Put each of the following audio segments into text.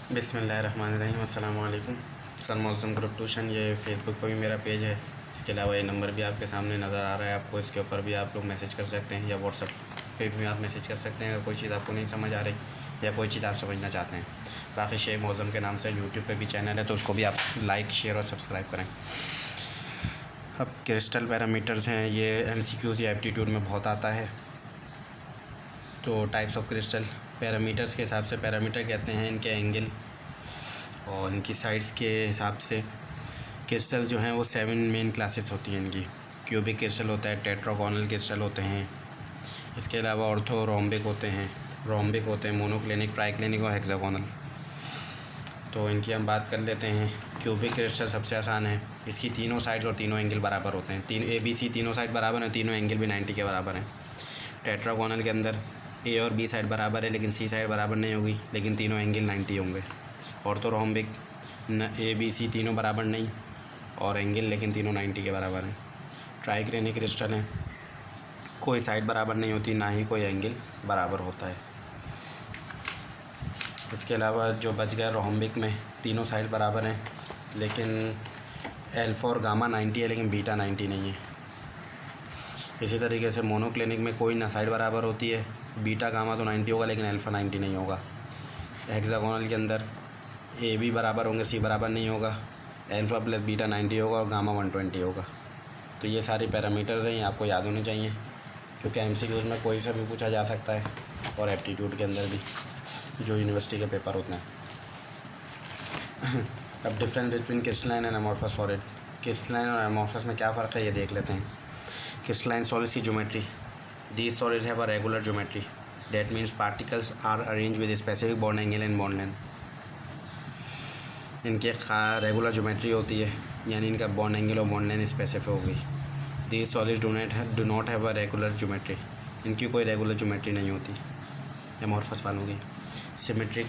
बिस्मिल्लाहिर्रहमानिर्रहीम। अस्सलाम वालेकुम। सर मौज़म ग्रुप ट्यूशन, ये फ़ेसबुक पर भी मेरा पेज है। इसके अलावा ये नंबर भी आपके सामने नज़र आ रहा है आपको। इसके ऊपर भी आप लोग मैसेज कर सकते हैं या व्हाट्सअप पे भी आप मैसेज कर सकते हैं अगर कोई चीज़ आपको नहीं समझ आ रही या कोई चीज़ आप समझना चाहते हैं। बाकी शेख मौज़म के नाम से यूट्यूब पे भी चैनल है, तो उसको भी आप लाइक, शेयर और सब्सक्राइब करें। अब क्रिस्टल पैरामीटर्स हैं, ये MCQs या एप्टीट्यूड में बहुत आता है। तो टाइप्स ऑफ क्रिस्टल पैरामीटर्स के हिसाब से पैरामीटर कहते हैं इनके एंगल और इनकी साइड्स के हिसाब से। क्रिस्टल्स जो हैं वो 7 मेन क्लासेस होती हैं इनकी। क्यूबिक क्रिस्टल होता है, टेट्रागोनल क्रिस्टल होते हैं, इसके अलावा ऑर्थोरोम्बिक होते हैं, रोम्बिक होते हैं, मोनोक्लिनिक, ट्राइक्लिनिक और हेक्सागोनल। तो इनकी हम बात कर लेते हैं। क्यूबिक क्रिस्टल सबसे आसान है, इसकी तीनों साइड्स और तीनों एंगल बराबर होते हैं। ABC तीनों साइड बराबर हैं, तीनों एंगल भी 90 के बराबर हैं। टेट्रागोनल के अंदर A और B साइड बराबर है लेकिन C साइड बराबर नहीं होगी, लेकिन तीनों एंगल 90 होंगे। ऑर्थोरोम्बिक ABC तीनों बराबर नहीं और एंगल लेकिन तीनों 90 के बराबर हैं। ट्राइक्लिनिक क्रिस्टल है, कोई साइड बराबर नहीं होती, ना ही कोई एंगल बराबर होता है। इसके अलावा जो बच गया रोम्बिक में तीनों साइड बराबर हैं, लेकिन अल्फ़ा और गामा 90 है लेकिन बीटा 90 नहीं है। इसी तरीके से मोनोक्लिनिक में कोई ना साइड बराबर होती है, बीटा गामा तो 90 होगा लेकिन अल्फ़ा 90 नहीं होगा। हेक्सागोनल के अंदर AB बराबर होंगे, C बराबर नहीं होगा, अल्फ़ा प्लस बीटा 90 होगा और गामा 120 होगा। तो ये सारे पैरामीटर्स हैं, ये आपको याद होने चाहिए क्योंकि MCQs में कोई सा भी पूछा जा सकता है और एप्टीट्यूड के अंदर भी जो यूनिवर्सिटी के पेपर होते हैं। अब difference between crystalline and amorphous solid. Crystalline और अमॉर्फस में क्या फ़र्क है ये देख लेते हैं। Crystalline solids की geometry, these solids have a regular geometry, that means particles are arranged with a specific bond angle and bond length. इनके रेगुलर ज्योमेट्री होती है, यानी इनका बॉन्ड एंगल और बॉन्ड लेंथ स्पेसिफिक होगी। These solids do not have a regular geometry, इनकी कोई regular geometry नहीं होती एमॉर्फस वालों की। सिमेट्रिक,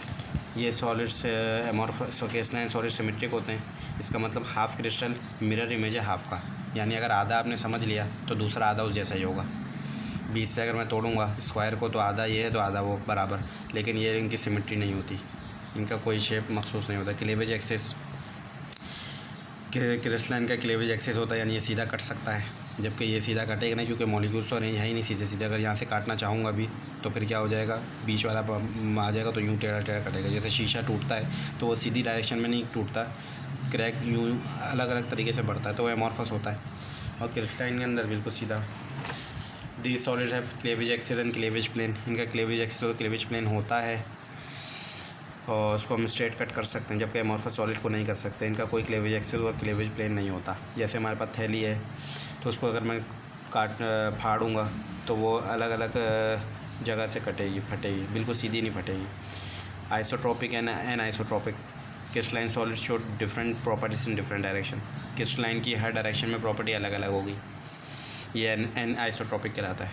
ये solids amorphous crystalline solid symmetric होते हैं। इसका मतलब हाफ क्रिस्टल मिरर इमेज है हाफ का, यानी अगर आधा आपने समझ लिया तो दूसरा आधा उस जैसा ही होगा। 20 से अगर मैं तोड़ूंगा स्क्वायर को तो आधा ये है तो आधा वो बराबर, लेकिन ये इनकी सिमेट्री नहीं होती, इनका कोई शेप मखसूस नहीं होता। क्लीवेज एक्सिस, क्रिस्टलाइन का क्लीवेज एक्सिस होता है, यानी ये सीधा कट सकता है, जबकि ये सीधा कटेगा नहीं क्योंकि मॉलिक्यूल्स तो अरेंज है ही नहीं सीधे सीधे। अगर यहाँ से काटना चाहूँगा भी तो फिर क्या हो जाएगा, बीच वाला आ जाएगा तो यूँ टेढ़ा टेढ़ा कटेगा। जैसे शीशा टूटता है तो वो सीधी डायरेक्शन में नहीं टूटता, क्रैक यूँ अलग अलग तरीके से बढ़ता है, तो वो एमॉर्फस होता है। और क्रिस्टलाइन के अंदर बिल्कुल सीधा। These solids have cleavage axis and cleavage plane, इनका क्लीवेज एक्सिस और क्लीवेज प्लेन होता है और उसको हम स्ट्रेट कट कर सकते हैं, जबकि एमॉर्फस सॉलिड को नहीं कर सकते। इनका कोई क्लीवेज एक्सिस और क्लीवेज प्लेन नहीं होता। जैसे हमारे पास थैली है तो उसको अगर मैं फाड़ूंगा तो वो अलग अलग जगह से कटेगी, फटेगी, बिल्कुल सीधी नहीं फटेगी। Isotropic and isotropic, crystalline solids show different properties in different direction. Crystalline की हर डायरेक्शन में प्रॉपर्टी अलग अलग होगी, ये एन आइसोट्रोपिक कहलाता है।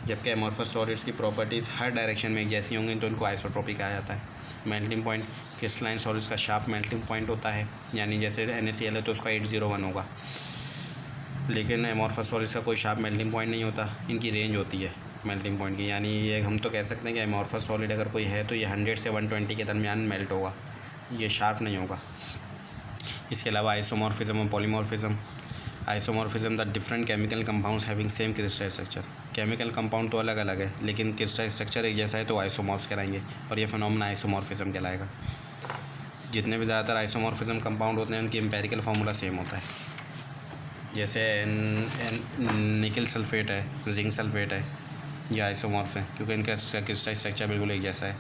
जबकि एमॉर्फस सॉलिड्स की प्रॉपर्टीज़ हर डायरेक्शन में जैसी होंगी तो इनको आइसोट्रोपिक कहा जाता है। मेल्टिंग पॉइंट, क्रिस्टलाइन सॉलिड्स का शार्प मेल्टिंग पॉइंट होता है, यानी जैसे NaCl है तो उसका 801 होगा, लेकिन एमॉर्फस सॉलिड्स का कोई शार्प मेल्टिंग पॉइंट नहीं होता। इनकी रेंज होती है मेल्टिंग पॉइंट की, यानी ये हम तो कह सकते हैं कि एमॉर्फस सॉलिड अगर कोई है तो ये 100 से 120 के दरमियान मेल्ट होगा, ये शार्प नहीं होगा। इसके अलावा आइसोमॉर्फिज्म और polymorphism. Isomorphism the different chemical compounds having same crystal structure. Chemical compound तो अलग अलग है लेकिन क्रिस्टल स्ट्रक्चर एक जैसा है तो आइसोमॉर्फ्स कहलाएंगे, और ये फिनोमेना आइसोमॉर्फिज्म कहलाएगा। जितने भी ज़्यादातर आइसोमॉर्फिज्म कंपाउंड होते हैं उनकी एम्पेरिकल फार्मूला सेम होता है। जैसे निकल सल्फेट है, जिंक सल्फेट है, ये आइसोमॉर्फ है क्योंकि इनका क्रिस्टल स्ट्रक्चर बिल्कुल एक जैसा है।